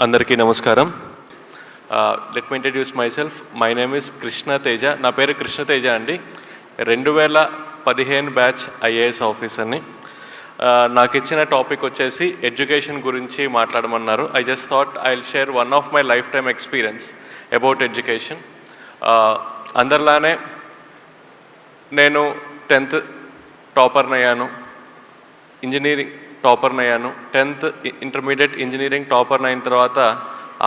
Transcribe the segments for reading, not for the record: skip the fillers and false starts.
అందరికీ నమస్కారం. Let me introduce my self. My name is Krishna Teja. నా పేరు కృష్ణ తేజ అండి. 2015 బ్యాచ్ ఐఏఎస్ ఆఫీసర్ని. నాకు ఇచ్చిన టాపిక్ వచ్చేసి ఎడ్యుకేషన్ గురించి మాట్లాడమన్నారు. I just thought I will share one of my life time experience about education. అందరిలానే నేను 10th టాపర్నయ్యాను, ఇంజనీరింగ్ టాపర్నయ్యాను. 10th ఇంటర్మీడియట్ ఇంజనీరింగ్ టాపర్ని అయిన తర్వాత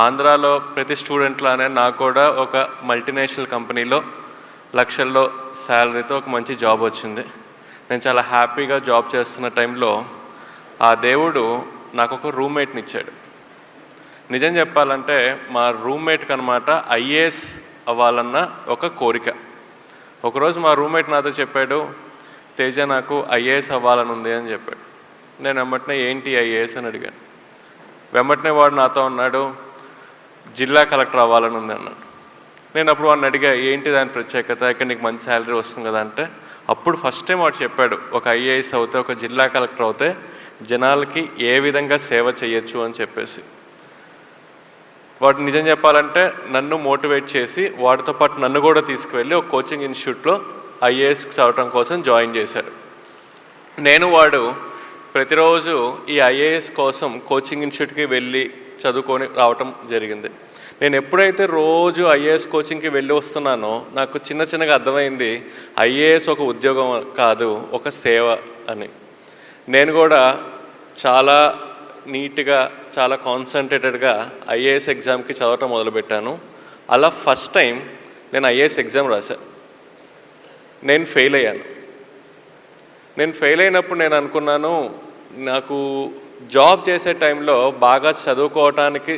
ఆంధ్రాలో ప్రతి స్టూడెంట్లానే నాకు కూడా ఒక మల్టీనేషనల్ కంపెనీలో లక్షల్లో శాలరీతో ఒక మంచి జాబ్ వచ్చింది. నేను చాలా హ్యాపీగా జాబ్ చేస్తున్న టైంలో ఆ దేవుడు నాకు ఒక రూమ్మేట్ని ఇచ్చాడు. నిజం చెప్పాలంటే మా రూమ్మేట్కి అనమాట ఐఏఎస్ అవ్వాలన్న ఒక కోరిక. ఒకరోజు మా రూమ్మేట్ నాతో చెప్పాడు, తేజ నాకు ఐఏఎస్ అవ్వాలని ఉంది అని చెప్పాడు. నేను వెంబటనే ఏంటి ఐఏఎస్ అని అడిగాను. వెంబటనే వాడు నాతో అన్నాడు, జిల్లా కలెక్టర్ అవ్వాలని ఉంది అన్నాడు. నేను అప్పుడు వాడిని అడిగా, ఏంటి దాని ప్రత్యేకత, ఇక్కడ నీకు మంచి శాలరీ వస్తుంది కదా అంటే, అప్పుడు ఫస్ట్ టైం వాడు చెప్పాడు, ఒక ఐఏఎస్ అవుతే, ఒక జిల్లా కలెక్టర్ అవుతే జనాలకి ఏ విధంగా సేవ చేయొచ్చు అని చెప్పేసి. వాడు నిజం చెప్పాలంటే నన్ను మోటివేట్ చేసి వాడితో పాటు నన్ను కూడా తీసుకువెళ్ళి ఒక కోచింగ్ ఇన్స్టిట్యూట్లో ఐఏఎస్ చదవటం కోసం జాయిన్ చేశాడు. నేను వాడు ప్రతిరోజు ఈ ఐఏఎస్ కోసం కోచింగ్ ఇన్స్టిట్యూట్కి వెళ్ళి చదువుకొని రావటం జరిగింది. నేను ఎప్పుడైతే రోజు ఐఏఎస్ కోచింగ్కి వెళ్ళి వస్తున్నానో నాకు చిన్నగా అర్థమైంది, ఐఏఎస్ ఒక ఉద్యోగం కాదు, ఒక సేవ అని. నేను కూడా చాలా నీట్గా, చాలా కాన్సన్ట్రేటెడ్గా ఐఏఎస్ ఎగ్జామ్కి చదవటం మొదలుపెట్టాను. అలా ఫస్ట్ టైం నేను ఐఏఎస్ ఎగ్జామ్ రాశాను. నేను ఫెయిల్ అయ్యాను. నేను ఫెయిల్ అయినప్పుడు నేను అనుకున్నాను, నాకు జాబ్ చేసే టైంలో బాగా చదువుకోవటానికి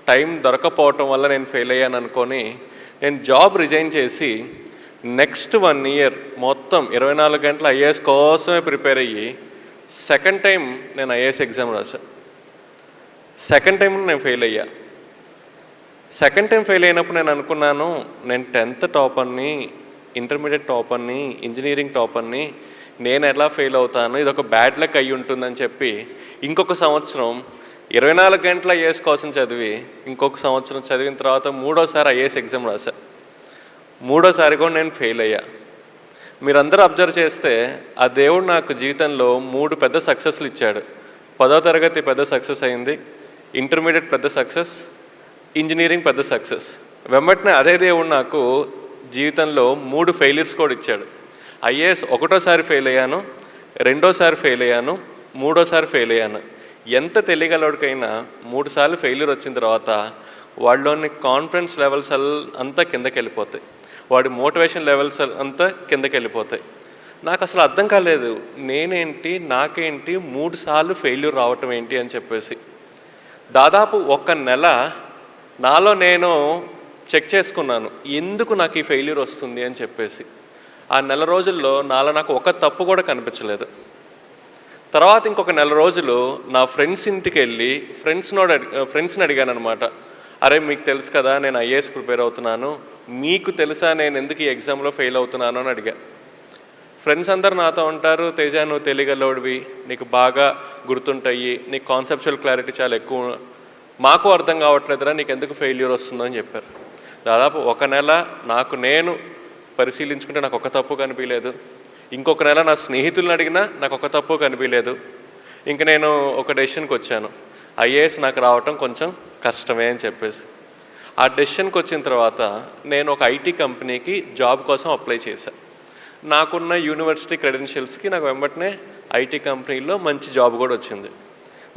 టైం దొరకపోవటం వల్ల నేను ఫెయిల్ అయ్యాను అనుకొని నేను జాబ్ రిజైన్ చేసి నెక్స్ట్ 1 year మొత్తం 24 గంటలు ఐఏఎస్ కోసమే ప్రిపేర్ అయ్యి సెకండ్ టైం నేను ఐఏఎస్ ఎగ్జామ్ రాశాను. సెకండ్ టైం నేను ఫెయిల్ అయ్యా. సెకండ్ టైం ఫెయిల్ అయినప్పుడు నేను అనుకున్నాను, నేను 10th టాపర్ని, ఇంటర్మీడియట్ టాపర్ని, ఇంజనీరింగ్ టాపర్ని, నేను ఎలా ఫెయిల్ అవుతాను, ఇది ఒక బ్యాడ్ లక్ అయ్యి ఉంటుందని చెప్పి ఇంకొక సంవత్సరం 24 గంటల ఐఏఎస్ కోసం చదివి ఇంకొక సంవత్సరం చదివిన తర్వాత 3వసారి ఐఏఎస్ ఎగ్జామ్ రాశా. 3వసారి కూడా నేను ఫెయిల్ అయ్యా. మీరందరూ అబ్జర్వ్ చేస్తే ఆ దేవుడు నాకు జీవితంలో 3 పెద్ద సక్సెస్లు ఇచ్చాడు. 10వ తరగతి పెద్ద సక్సెస్ అయింది, ఇంటర్మీడియట్ పెద్ద సక్సెస్, ఇంజనీరింగ్ పెద్ద సక్సెస్. వెంబటనే అదే దేవుడు నాకు జీవితంలో 3 ఫెయిల్యూర్స్ కూడా ఇచ్చాడు. ఐఏఎస్ 1వసారి ఫెయిల్ అయ్యాను, 2వసారి ఫెయిల్ అయ్యాను, 3వసారి ఫెయిల్ అయ్యాను. ఎంత తెలియగలవాడికైనా 3 సార్లు ఫెయిల్యూర్ వచ్చిన తర్వాత వాళ్ళలోని కాన్ఫిడెన్స్ లెవెల్స్ అంతా కిందకి వెళ్ళిపోతాయి, వాడి మోటివేషన్ లెవెల్స్ అంతా కిందకి వెళ్ళిపోతాయి. నాకు అసలు అర్థం కాలేదు, నేనేంటి, నాకేంటి 3 సార్లు ఫెయిల్యూర్ రావటం ఏంటి అని చెప్పేసి. దాదాపు 1 నెల నాలో నేను చెక్ చేసుకున్నాను, ఎందుకు నాకు ఈ ఫెయిల్యూర్ వస్తుంది అని చెప్పేసి. ఆ నెల రోజుల్లో నాలో నాకు ఒక తప్పు కూడా కనిపించలేదు. తర్వాత ఇంకొక నెల రోజులు నా ఫ్రెండ్స్ ఇంటికి వెళ్ళి ఫ్రెండ్స్ని అడిగాను అనమాట, అరే మీకు తెలుసు కదా నేను ఐఏఎస్ ప్రిపేర్ అవుతున్నాను, మీకు తెలుసా నేను ఎందుకు ఈ ఎగ్జామ్లో ఫెయిల్ అవుతున్నాను అని అడిగా. ఫ్రెండ్స్ అందరు నాతో ఉంటారు, తేజ నువ్వు తెలియగలవాడివి, నీకు బాగా గుర్తుంటాయి, నీకు కాన్సెప్చువల్ క్లారిటీ చాలా ఎక్కువ, మాకు అర్థం కావట్లేదురా నీకు ఎందుకు ఫెయిల్యూర్ వస్తుందో అని చెప్పారు. దాదాపు 1 నెల నాకు నేను పరిశీలించుకుంటే నాకు ఒక తప్పు కనిపించలేదు. ఇంకొక నెల నా స్నేహితులను అడిగినా నాకు ఒక తప్పు కనిపించలేదు. ఇంక నేను ఒక డెసిషన్కి వచ్చాను, ఐఏఎస్ నాకు రావటం కొంచెం కష్టమే అని చెప్పేసి. ఆ డెసిషన్కి వచ్చిన తర్వాత నేను ఒక ఐటీ కంపెనీకి జాబ్ కోసం అప్లై చేశాను. నాకున్న యూనివర్సిటీ క్రెడెన్షియల్స్కి నాకు వెంబటనే ఐటీ కంపెనీలో మంచి జాబ్ కూడా వచ్చింది.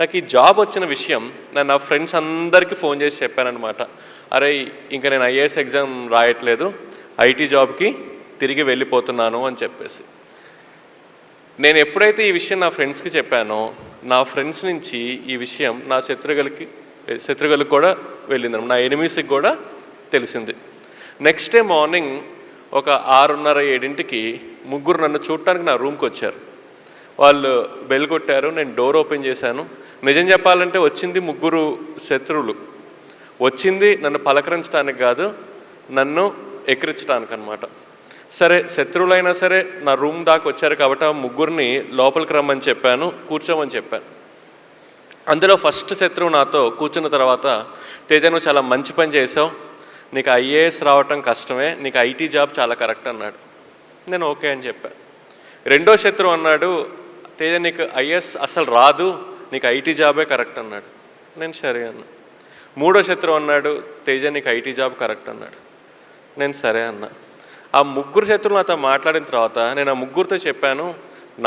నాకు ఈ జాబ్ వచ్చిన విషయం నేను నా ఫ్రెండ్స్ అందరికీ ఫోన్ చేసి చెప్పానమాట, అరే ఇంకా నేను ఐఏఎస్ ఎగ్జామ్ రాయట్లేదు, ఐటీ జాబ్కి తిరిగి వెళ్ళిపోతున్నాను అని చెప్పేసి. నేను ఎప్పుడైతే ఈ విషయం నా ఫ్రెండ్స్కి చెప్పానో నా ఫ్రెండ్స్ నుంచి ఈ విషయం నా శత్రువులకు కూడా వెళ్ళింది, నా ఎనిమీస్కి కూడా తెలిసింది. నెక్స్ట్ డే మార్నింగ్ ఒక 6:30-7కి 3 నన్ను చూడటానికి నా రూమ్కి వచ్చారు. వాళ్ళు బెల్ కొట్టారు, నేను డోర్ ఓపెన్ చేశాను. నిజం చెప్పాలంటే వచ్చింది 3 శత్రువులు. వచ్చింది నన్ను పలకరించడానికి కాదు, నన్ను ఎక్కిరించడానికి అనమాట. సరే శత్రువులైనా సరే నా రూమ్ దాకా వచ్చారు కాబట్టి ఆ 3 లోపలికి రమ్మని చెప్పాను, కూర్చోమని చెప్పాను. అందులో ఫస్ట్ శత్రువు నాతో కూర్చున్న తర్వాత, తేజ నువ్వు చాలా మంచి పని చేసావు, నీకు ఐఏఎస్ రావటం కష్టమే, నీకు ఐటీ జాబ్ చాలా కరెక్ట్ అన్నాడు. నేను ఓకే అని చెప్పాను. రెండో శత్రువు అన్నాడు, తేజ నీకు ఐఏఎస్ అసలు రాదు, నీకు ఐటీ జాబే కరెక్ట్ అన్నాడు. నేను సరే అన్నా. మూడో శత్రువు అన్నాడు, తేజ నీకు ఐటీ జాబ్ కరెక్ట్ అన్నాడు. నేను సరే అన్నా. ఆ ముగ్గురు శత్రువులు నాతో మాట్లాడిన తర్వాత నేను ఆ ముగ్గురితో చెప్పాను,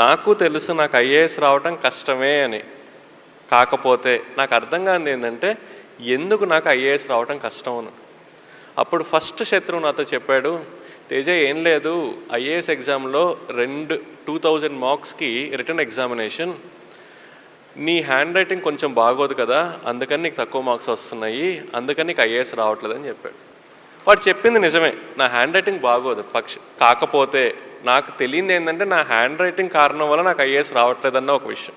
నాకు తెలుసు నాకు ఐఏఎస్ రావటం కష్టమే అని. కాకపోతే నాకు అర్థం కానిది ఏంటంటే ఎందుకు నాకు ఐఏఎస్ రావటం కష్టం అని. అప్పుడు ఫస్ట్ శత్రువు నాతో చెప్పాడు, తేజ ఏం లేదు, ఐఏఎస్ ఎగ్జామ్లో 2000 మార్క్స్కి రిటర్న్ ఎగ్జామినేషన్, నీ హ్యాండ్ రైటింగ్ కొంచెం బాగోదు కదా, అందుకని నీకు తక్కువ మార్క్స్ వస్తున్నాయి, అందుకని నీకు ఐఏఎస్ రావట్లేదని చెప్పాడు. వాడు చెప్పింది నిజమే, నా హ్యాండ్ రైటింగ్ బాగోదు, కాకపోతే నాకు తెలియంది ఏంటంటే నా హ్యాండ్ రైటింగ్ కారణం వల్ల నాకు ఐఏఎస్ రావట్లేదన్న ఒక విషయం.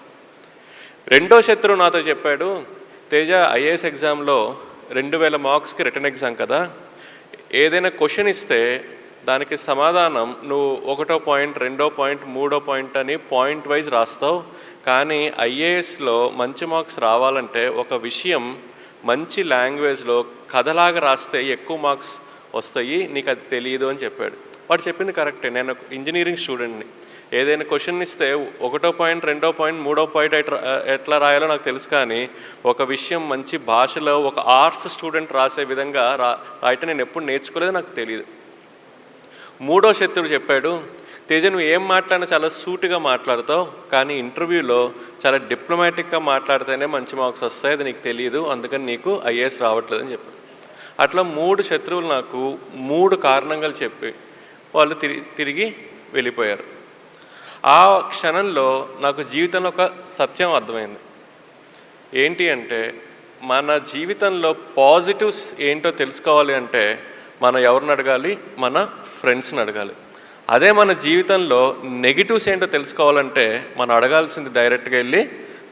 రెండో శత్రువు నాతో చెప్పాడు, తేజ ఐఏఎస్ ఎగ్జామ్లో 2000 మార్క్స్కి రిటర్న్ ఎగ్జామ్ కదా, ఏదైనా క్వశ్చన్ ఇస్తే దానికి సమాధానం నువ్వు 1వ పాయింట్ 2వ పాయింట్ 3వ పాయింట్ అని పాయింట్ వైజ్ రాస్తావు, కానీ ఐఏఎస్లో మంచి మార్క్స్ రావాలంటే ఒక విషయం మంచి లాంగ్వేజ్లో కథలాగా రాస్తే ఎక్కువ మార్క్స్ వస్తాయి, నీకు అది తెలియదు అని చెప్పాడు. వాడు చెప్పింది కరెక్టే. నేను ఇంజనీరింగ్ స్టూడెంట్ని, ఏదైనా క్వశ్చన్ ఇస్తే 1వ పాయింట్ 2వ పాయింట్ 3వ పాయింట్ ఎట్లా రాయాలో నాకు తెలుసు, కానీ ఒక విషయం మంచి భాషలో ఒక ఆర్ట్స్ స్టూడెంట్ రాసే విధంగా రాయటం నేను ఎప్పుడు నేర్చుకోలేదు, నాకు తెలియదు. మూడో శత్రువు చెప్పాడు, తేజ నువ్వు ఏం మాట్లాడినా చాలా సూటిగా మాట్లాడతావు, కానీ ఇంటర్వ్యూలో చాలా డిప్లొమాటిక్గా మాట్లాడితేనే మంచి మార్క్స్ వస్తాయి, అది నీకు తెలియదు, అందుకని నీకు ఐఏఎస్ రావట్లేదని చెప్పాడు. అట్లా 3 శత్రువులు నాకు 3 కారణాలు చెప్పి వాళ్ళు తిరిగి వెళ్ళిపోయారు. ఆ క్షణంలో నాకు జీవితంలో ఒక సత్యం అర్థమైంది. ఏంటి అంటే మన జీవితంలో పాజిటివ్స్ ఏంటో తెలుసుకోవాలి అంటే మనం ఎవరిని అడగాలి? మన ఫ్రెండ్స్ని అడగాలి. అదే మన జీవితంలో నెగిటివ్స్ ఏంటో తెలుసుకోవాలంటే మనం అడగాల్సింది డైరెక్ట్గా వెళ్ళి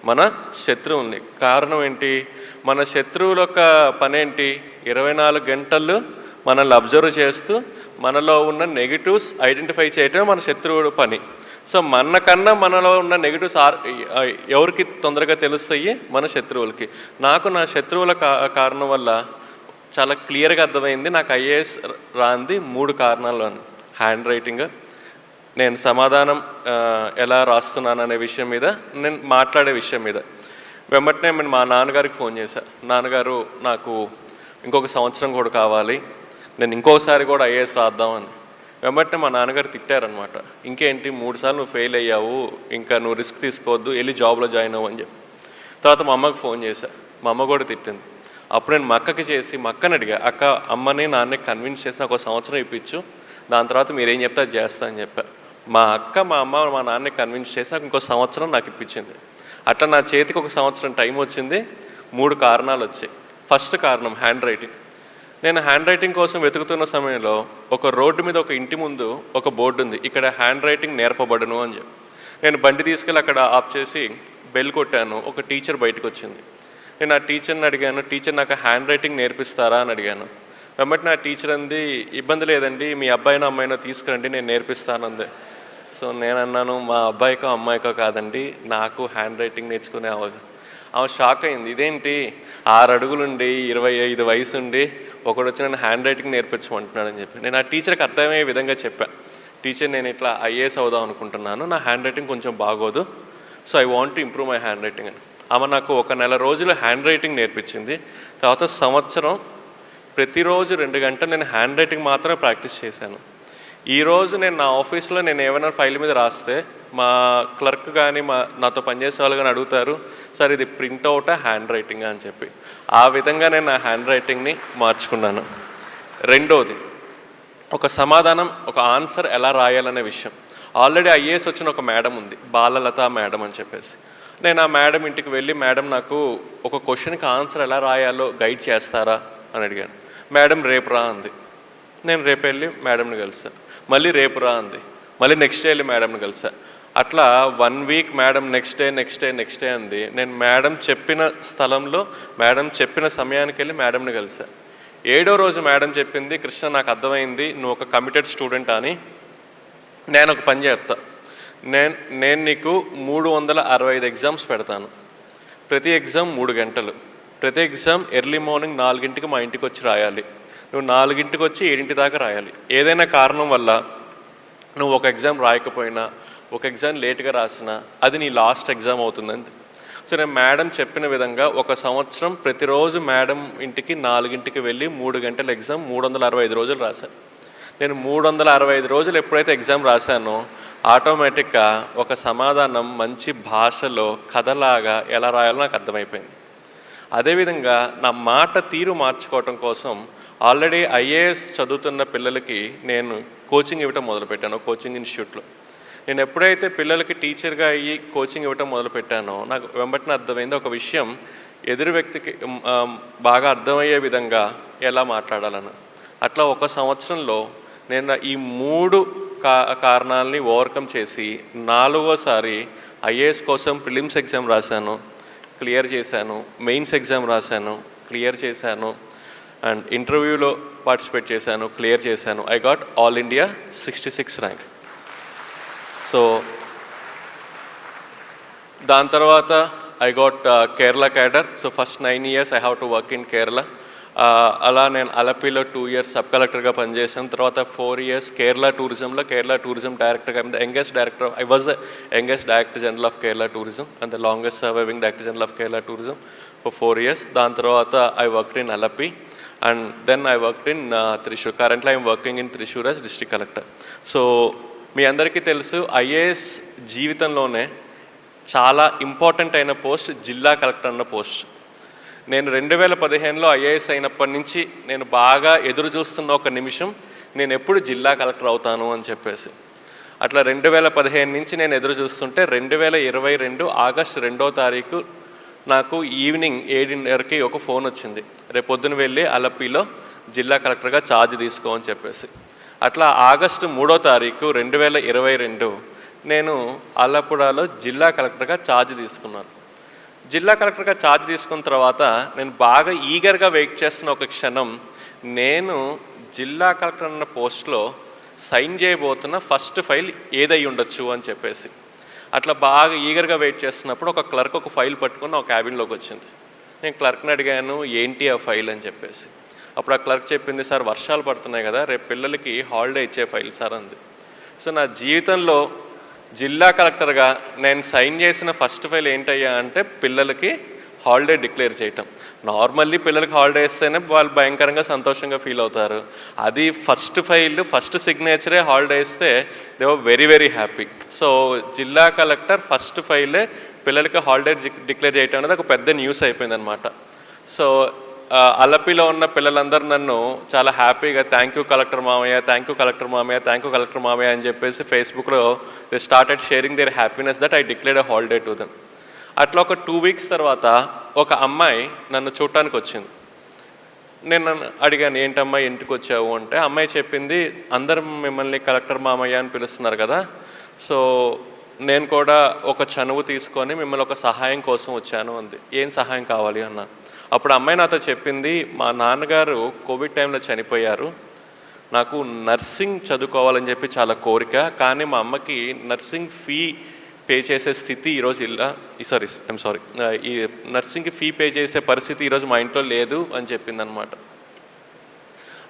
మన శత్రువుల్ని. కారణం ఏంటి? మన శత్రువుల యొక్క పని ఏంటి? 24 గంటలు మనల్ని అబ్జర్వ్ చేస్తూ మనలో ఉన్న నెగిటివ్స్ ఐడెంటిఫై చేయటమే మన శత్రువుల పని. సో మనకన్నా మనలో ఉన్న నెగిటివ్స్ ఎవరికి తొందరగా తెలుస్తాయి? మన శత్రువులకి. నాకు నా శత్రువుల కారణం వల్ల చాలా క్లియర్గా అర్థమైంది నాకు ఐఏఎస్ రాంది 3 కారణాలు. హ్యాండ్ రైటింగ్, నేను సమాధానం ఎలా రాస్తున్నాను అనే విషయం మీద, నేను మాట్లాడే విషయం మీద. వెంబటనే నేను మా నాన్నగారికి ఫోన్ చేశాను, నాన్నగారు నాకు ఇంకొక సంవత్సరం కూడా కావాలి, నేను ఇంకోసారి కూడా ఐఏఎస్ రాద్దామని. వెంబటనే మా నాన్నగారు తిట్టారనమాట, ఇంకేంటి 3 సార్లు నువ్వు ఫెయిల్ అయ్యావు, ఇంకా నువ్వు రిస్క్ తీసుకోవద్దు, వెళ్ళి జాబ్లో జాయిన్ అవ్వు అని చెప్పి. తర్వాత మా అమ్మకి ఫోన్ చేశాను, మా అమ్మ కూడా తిట్టింది. అప్పుడు నేను మా అక్కకి చేసి మా అక్కని అడిగా, అక్క అమ్మని నాన్నకి కన్విన్స్ చేసి నాకు 1 సంవత్సరం ఇప్పించు, దాని తర్వాత మీరేం చెప్తే అది చేస్తా అని చెప్పా. మా అక్క మా అమ్మ మా నాన్నని కన్విన్స్ చేసి నాకు 1 సంవత్సరం నాకు ఇప్పించింది. అట్లా నా చేతికి 1 సంవత్సరం టైం వచ్చింది. 3 కారణాలు వచ్చాయి. ఫస్ట్ కారణం హ్యాండ్ రైటింగ్. నేను హ్యాండ్ రైటింగ్ కోసం వెతుకుతున్న సమయంలో ఒక రోడ్డు మీద ఒక ఇంటి ముందు ఒక బోర్డు ఉంది, ఇక్కడ హ్యాండ్ రైటింగ్ నేర్పబడును అని చెప్పి. నేను బండి తీసుకెళ్ళి అక్కడ ఆఫ్ చేసి బెల్ కొట్టాను. ఒక టీచర్ బయటకు వచ్చింది. నేను ఆ టీచర్ని అడిగాను, టీచర్ నాకు హ్యాండ్ రైటింగ్ నేర్పిస్తారా అని అడిగాను. వెంబటి నా టీచర్ అంది, ఇబ్బంది లేదండి, మీ అబ్బాయినో అమ్మాయినో తీసుకురండి, నేను నేర్పిస్తానంది. సో నేను అన్నాను, మా అబ్బాయికో అమ్మాయికో కాదండి, నాకు హ్యాండ్ రైటింగ్ నేర్చుకునే ఆమె షాక్ అయింది. ఇదేంటి 6 అడుగులుండి 25 వయసు ఉండి ఒకడు వచ్చి నేను హ్యాండ్ రైటింగ్ నేర్పించమంటున్నాడని చెప్పి. నేను ఆ టీచర్కి అర్థమయ్యే విధంగా చెప్పాను, టీచర్ నేను ఇట్లా ఐఏఎస్ అవుదాం అనుకుంటున్నాను, నా హ్యాండ్ రైటింగ్ కొంచెం బాగోదు, so I want to improve my hand writing అని. ఆమె నాకు 1 నెల రోజులు హ్యాండ్ రైటింగ్ నేర్పించింది. తర్వాత సంవత్సరం ప్రతిరోజు 2 గంటలు నేను హ్యాండ్ రైటింగ్ మాత్రమే ప్రాక్టీస్ చేశాను. ఈరోజు నేను నా ఆఫీస్లో నేను ఏమైనా ఫైల్ మీద రాస్తే మా క్లర్క్ కానీ నాతో పనిచేసే వాళ్ళు కానీ అడుగుతారు, సార్ ఇది ప్రింట్అవుటా హ్యాండ్ రైటింగా అని చెప్పి. ఆ విధంగా నేను నా హ్యాండ్ రైటింగ్ని మార్చుకున్నాను. రెండోది, ఒక సమాధానం ఒక ఆన్సర్ ఎలా రాయాలనే విషయం. ఆల్రెడీ ఐఏఎస్ వచ్చిన ఒక మేడం ఉంది, బాలలత మేడం అని చెప్పేసి. నేను ఆ మేడం ఇంటికి వెళ్ళి, మేడం నాకు ఒక క్వశ్చన్కి ఆన్సర్ ఎలా రాయాలో గైడ్ చేస్తారా అని అడిగాను. మేడం రేపు రా అంది. నేను రేపు వెళ్ళి మేడంని కలిసా. మళ్ళీ రేపు రా అంది. మళ్ళీ నెక్స్ట్ డే వెళ్ళి మేడంని కలిసా. అట్లా 1 వీక్ మేడం నెక్స్ట్ డే అంది. నేను మేడం చెప్పిన స్థలంలో మేడం చెప్పిన సమయానికి వెళ్ళి మేడంని కలిసా. 7వ రోజు మేడం చెప్పింది, కృష్ణ నాకు అర్థమైంది నువ్వు ఒక కమిటెడ్ స్టూడెంట్ అని, నేను ఒక పని చెప్తా, నేను నీకు 365 ఎగ్జామ్స్ పెడతాను, ప్రతి ఎగ్జామ్ 3 గంటలు, ప్రతి ఎగ్జామ్ ఎర్లీ మార్నింగ్ 4ంటికి మా ఇంటికి వచ్చి రాయాలి. నువ్వు 4ంటికి వచ్చి 7 దాకా రాయాలి. ఏదైనా కారణం వల్ల నువ్వు ఒక ఎగ్జామ్ రాయకపోయినా, ఒక ఎగ్జామ్ లేట్గా రాసినా అది నీ లాస్ట్ ఎగ్జామ్ అవుతుందండి. సో నేను మేడం చెప్పిన విధంగా 1 సంవత్సరం ప్రతిరోజు మేడం ఇంటికి 4ంటికి వెళ్ళి 3 గంటల ఎగ్జామ్ 365 రోజులు రాశాను. నేను 365 రోజులు ఎప్పుడైతే ఎగ్జామ్ రాశానో ఆటోమేటిక్గా ఒక సమాధానం మంచి భాషలో కథలాగా ఎలా రాయాలో నాకు అర్థమైపోయింది. అదేవిధంగా నా మాట తీరు మార్చుకోవటం కోసం ఆల్రెడీ ఐఏఎస్ చదువుతున్న పిల్లలకి నేను కోచింగ్ ఇవ్వటం మొదలుపెట్టాను కోచింగ్ ఇన్స్టిట్యూట్లో. నేను ఎప్పుడైతే పిల్లలకి టీచర్గా అయ్యి కోచింగ్ ఇవ్వటం మొదలుపెట్టానో నాకు వెంబటిన అర్థమైంది ఒక విషయం ఎదురు వ్యక్తికి బాగా అర్థమయ్యే విధంగా ఎలా మాట్లాడాలని. అట్లా 1 సంవత్సరంలో నేను ఈ 3 కారణాలని ఓవర్కమ్ చేసి 4వసారి ఐఏఎస్ కోసం ప్రిలిమ్స్ ఎగ్జామ్ రాశాను, క్లియర్ చేశాను. మెయిన్స్ ఎగ్జామ్ రాశాను, క్లియర్ చేశాను. అండ్ ఇంటర్వ్యూలో పార్టిసిపేట్ చేశాను, క్లియర్ చేశాను. I got all India 66 rank. So దాని తర్వాత I got Kerala cadre. So first 9 years I have to work in Kerala. అలా నేను అలపిలో 2 years సబ్ కలెక్టర్గా పనిచేశాను. తర్వాత 4 years కేరళ టూరిజం డైరెక్టర్గా. I was the youngest director general of Kerala tourism and the longest surviving director general of Kerala tourism for 4 years. దాని తర్వాత I worked in Alleppey and then I worked in Thrissur. Currently I'm working in Thrissur as district collector. So మీ అందరికీ తెలుసు IAS జీవితంలోనే చాలా important అయిన post జిల్లా collector అన్న పోస్ట్. నేను 2015లో ఐఏఎస్ అయినప్పటి నుంచి నేను బాగా ఎదురు చూస్తున్న ఒక నిమిషం నేను ఎప్పుడు జిల్లా కలెక్టర్ అవుతాను అని చెప్పేసి. అట్లా 2015 నుంచి నేను ఎదురు చూస్తుంటే 2022 ఆగస్టు 2వ తారీఖు నాకు ఈవినింగ్ 7:30కి ఒక ఫోన్ వచ్చింది, రేపు పొద్దున వెళ్ళి అలపిలో జిల్లా కలెక్టర్గా ఛార్జ్ తీసుకో అని చెప్పేసి. అట్లా ఆగస్టు 3వ తారీఖు 2022 నేను ఆలప్పుడాలో జిల్లా కలెక్టర్గా ఛార్జ్ తీసుకున్నాను. జిల్లా కలెక్టర్గా ఛార్జ్ తీసుకున్న తర్వాత నేను బాగా ఈగర్గా వెయిట్ చేస్తున్న ఒక క్షణం, నేను జిల్లా కలెక్టర్ అన్న పోస్ట్లో సైన్ చేయబోతున్న ఫస్ట్ ఫైల్ ఏదై ఉండొచ్చు అని చెప్పేసి. అట్లా బాగా ఈగర్గా వెయిట్ చేస్తున్నప్పుడు ఒక క్లర్క్ ఒక ఫైల్ పట్టుకుని ఒక క్యాబిన్లోకి వచ్చింది. నేను క్లర్క్ని అడిగాను ఏంటి ఆ ఫైల్ అని చెప్పేసి. అప్పుడు ఆ క్లర్క్ చెప్పింది, సార్ వర్షాలు పడుతున్నాయి కదా, రేపు పిల్లలకి హాలిడే ఇచ్చే ఫైల్ సార్ అంది. సో నా జీవితంలో జిల్లా కలెక్టర్గా నేను సైన్ చేసిన ఫస్ట్ ఫైల్ ఏంటయ్యా అంటే పిల్లలకి హాలిడే డిక్లేర్ చేయటం. నార్మల్లీ పిల్లలకి హాలిడే ఇస్తేనే వాళ్ళు భయంకరంగా సంతోషంగా ఫీల్ అవుతారు. అది ఫస్ట్ ఫైల్ ఫస్ట్ సిగ్నేచరే హాలిడే ఇస్తే they were very very happy. So జిల్లా కలెక్టర్ ఫస్ట్ ఫైలే పిల్లలకి హాలిడే డిక్లేర్ చేయటం అనేది ఒక పెద్ద న్యూస్ అయిపోయిందనమాట. సో అలపిలో ఉన్న పిల్లలందరూ నన్ను చాలా హ్యాపీగా థ్యాంక్ యూ కలెక్టర్ మామయ్య అని చెప్పేసి ఫేస్బుక్లో they started sharing their happiness that I declared a holiday to them. అట్లా ఒక 2 weeks తర్వాత ఒక అమ్మాయి నన్ను చూడటానికి వచ్చింది. నేను అడిగాను ఏంటమ్మా ఇంటికి వచ్చావు అంటే అమ్మాయి చెప్పింది, అందరం మిమ్మల్ని కలెక్టర్ మామయ్య అని పిలుస్తున్నారు కదా, సో నేను కూడా ఒక చనువు తీసుకొని మిమ్మల్ని ఒక సహాయం కోసం వచ్చాను అంది. ఏం సహాయం కావాలి అన్నాను. అప్పుడు అమ్మాయి నాతో చెప్పింది, మా నాన్నగారు కోవిడ్ టైంలో చనిపోయారు, నాకు నర్సింగ్ చదువుకోవాలని చెప్పి చాలా కోరిక, కానీ మా అమ్మకి నర్సింగ్ ఫీ పే చేసే స్థితి ఈరోజు ఈ నర్సింగ్కి ఫీ పే చేసే పరిస్థితి ఈరోజు మా ఇంట్లో లేదు అని చెప్పింది అనమాట.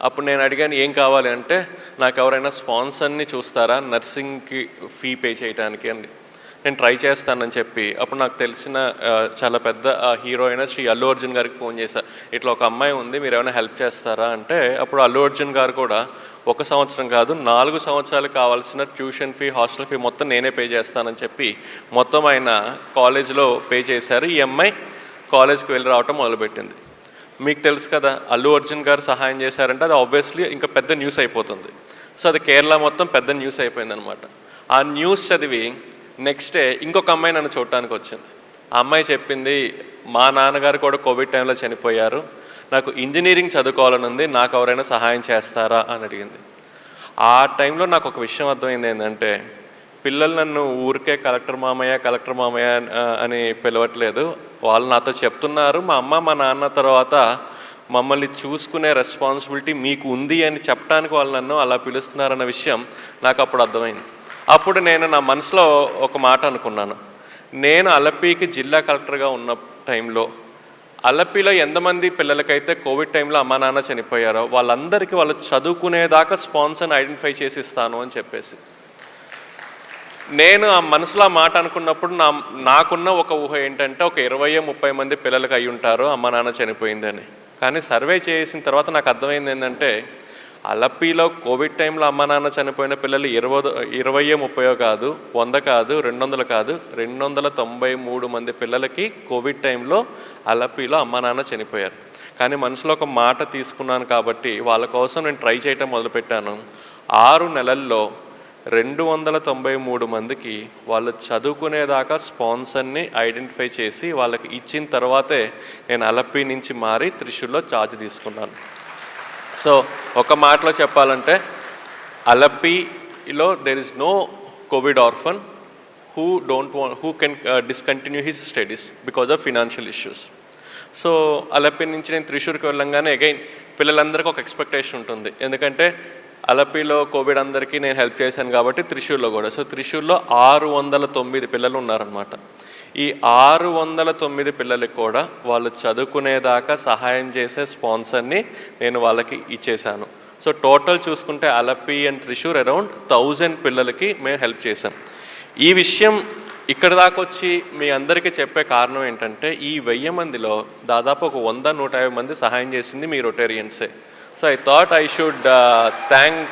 అప్పుడు నేను అడిగాను ఏం కావాలి అంటే, నాకు ఎవరైనా స్పాన్సర్ని చూస్తారా నర్సింగ్కి ఫీ పే చేయడానికి అండి, నేను ట్రై చేస్తానని చెప్పి. అప్పుడు నాకు తెలిసిన చాలా పెద్ద హీరో అయిన శ్రీ అల్లు అర్జున్ గారికి ఫోన్ చేశా, ఇట్లా ఒక అమ్మాయి ఉంది, మీరు ఏమైనా హెల్ప్ చేస్తారా అంటే. అప్పుడు అల్లు అర్జున్ గారు కూడా 1 సంవత్సరం కాదు 4 సంవత్సరాలకు కావాల్సిన ట్యూషన్ ఫీ హాస్టల్ ఫీ మొత్తం నేనే పే చేస్తానని చెప్పి మొత్తం ఆయన కాలేజ్లో పే చేశారు. ఈ అమ్మాయి కాలేజ్కి వెళ్ళి రావటం మొదలుపెట్టింది. మీకు తెలుసు కదా, అల్లు అర్జున్ గారు సహాయం చేశారంటే అది ఆబ్వియస్లీ ఇంకా పెద్ద న్యూస్ అయిపోతుంది. సో అది కేరళ మొత్తం పెద్ద న్యూస్ అయిపోయింది అనమాట. ఆ న్యూస్ చదివి నెక్స్ట్ డే ఇంకొక అమ్మాయి నన్ను చూడటానికి వచ్చింది. ఆ అమ్మాయి చెప్పింది, మా నాన్నగారు కూడా కోవిడ్ టైంలో చనిపోయారు, నాకు ఇంజనీరింగ్ చదువుకోవాలని ఉంది, నాకు ఎవరైనా సహాయం చేస్తారా అని అడిగింది. ఆ టైంలో నాకు ఒక విషయం అర్థమైంది ఏంటంటే, పిల్లలు నన్ను ఊరికే కలెక్టర్ మామయ్య అని పిలవట్లేదు, వాళ్ళు నాతో చెప్తున్నారు మా అమ్మ మా నాన్న తర్వాత మమ్మల్ని చూసుకునే రెస్పాన్సిబిలిటీ మీకు ఉంది అని చెప్పడానికి వాళ్ళు నన్ను అలా పిలుస్తున్నారన్న విషయం నాకు అప్పుడు అర్థమైంది. అప్పుడు నేను నా మనసులో ఒక మాట అనుకున్నాను, నేను అలపికి జిల్లా కలెక్టర్గా ఉన్న టైంలో అలపిలో ఎంతమంది పిల్లలకైతే కోవిడ్ టైంలో అమ్మా నాన్న చనిపోయారో వాళ్ళందరికీ వాళ్ళు చదువుకునేదాకా స్పాన్సర్ని ఐడెంటిఫై చేసి ఇస్తాను అని చెప్పేసి నేను ఆ మనసులో ఆ మాట అనుకున్నప్పుడు నాకున్న ఒక ఊహ ఏంటంటే ఒక 20-30 మంది పిల్లలకి అయి ఉంటారు అమ్మ నాన్న చనిపోయిందని. కానీ సర్వే చేసిన తర్వాత నాకు అర్థమైంది ఏంటంటే అలపిలో కోవిడ్ టైంలో అమ్మ నాన్న చనిపోయిన పిల్లలు 20-30 కాదు, 100 కాదు, 200 కాదు, 293 మంది పిల్లలకి కోవిడ్ టైంలో అలపిలో అమ్మ నాన్న చనిపోయారు. కానీ మనసులో ఒక మాట తీసుకున్నాను కాబట్టి వాళ్ళ కోసం నేను ట్రై చేయటం మొదలుపెట్టాను. 6 నెలల్లో 293 మందికి వాళ్ళు చదువుకునేదాకా స్పాన్సర్ని ఐడెంటిఫై చేసి వాళ్ళకి ఇచ్చిన తర్వాతే నేను అలపి నుంచి మారి త్రిశూర్లో ఛార్జ్ తీసుకున్నాను. సో ఒక మాటలో చెప్పాలంటే అలపిలో there is no covid orphan who can discontinue his studies because of financial issues. So Alleppey నుంచి నేను త్రిశూర్కి వెళ్ళంగానే అగైన్ పిల్లలందరికీ ఒక ఎక్స్పెక్టేషన్ ఉంటుంది, ఎందుకంటే అలపిలో కోవిడ్ అందరికీ నేను హెల్ప్ చేశాను కాబట్టి త్రిశూర్లో కూడా. సో త్రిశూర్లో 609 పిల్లలు ఉన్నారనమాట. ఈ 609 పిల్లలకి కూడా వాళ్ళు చదువుకునేదాకా సహాయం చేసే స్పాన్సర్ని నేను వాళ్ళకి ఇచ్చేశాను. సో టోటల్ చూసుకుంటే అలపి అండ్ త్రిశూర్ అరౌండ్ 1000 పిల్లలకి మేము హెల్ప్ చేశాం. ఈ విషయం ఇక్కడ దాకా వచ్చి మీ అందరికీ చెప్పే కారణం ఏంటంటే ఈ 1000 మందిలో దాదాపు ఒక 100-150 మంది సహాయం చేసింది మీ రొటేరియన్సే. So I thought I should thank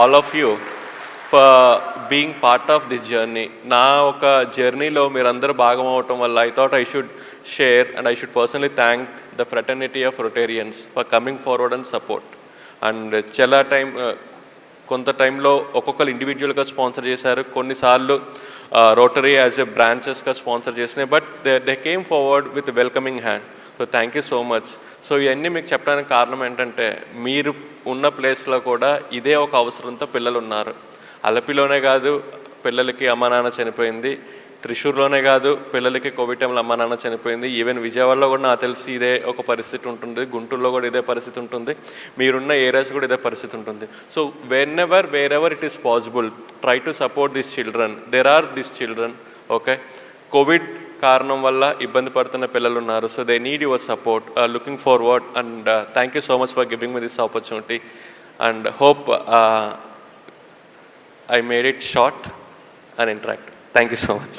all of you for being part of this journey. నా ఒక జర్నీలో మీరందరూ భాగం అవటం వల్ల I thought I should share and I should personally thank the fraternity of Rotarians for coming forward and support. And చాలా కొంత టైంలో ఒక్కొక్కరు ఇండివిజువల్గా స్పాన్సర్ చేశారు, కొన్నిసార్లు రోటరీ యాజ్ ఎ బ్రాంచెస్గా స్పాన్సర్ చేసినాయి, but they came forward with welcoming hand. So thank you so much. So ఇవన్నీ మీకు చెప్పడానికి కారణం ఏంటంటే మీరు ఉన్న ప్లేస్లో కూడా ఇదే ఒక అవసరంతో పిల్లలు ఉన్నారు. అలపిలోనే కాదు పిల్లలకి అమ్మ నాన్న చనిపోయింది, త్రిశూర్లోనే కాదు పిల్లలకి కోవిడ్ టైంలో అమ్మ నాన్న చనిపోయింది, ఈవెన్ విజయవాడలో కూడా నాకు తెలిసి ఇదే ఒక పరిస్థితి ఉంటుంది, గుంటూరులో కూడా ఇదే పరిస్థితి ఉంటుంది, మీరున్న ఏరియాస్ కూడా ఇదే పరిస్థితి ఉంటుంది. So wherever it is possible try to support this children. There are this children, okay, Covid కారణం వల్ల ఇబ్బంది పడుతున్న పిల్లలు ఉన్నారు. So they need your support. Looking forward and thank you so much for giving me this opportunity and hope I made it short and interactive. Thank you so much.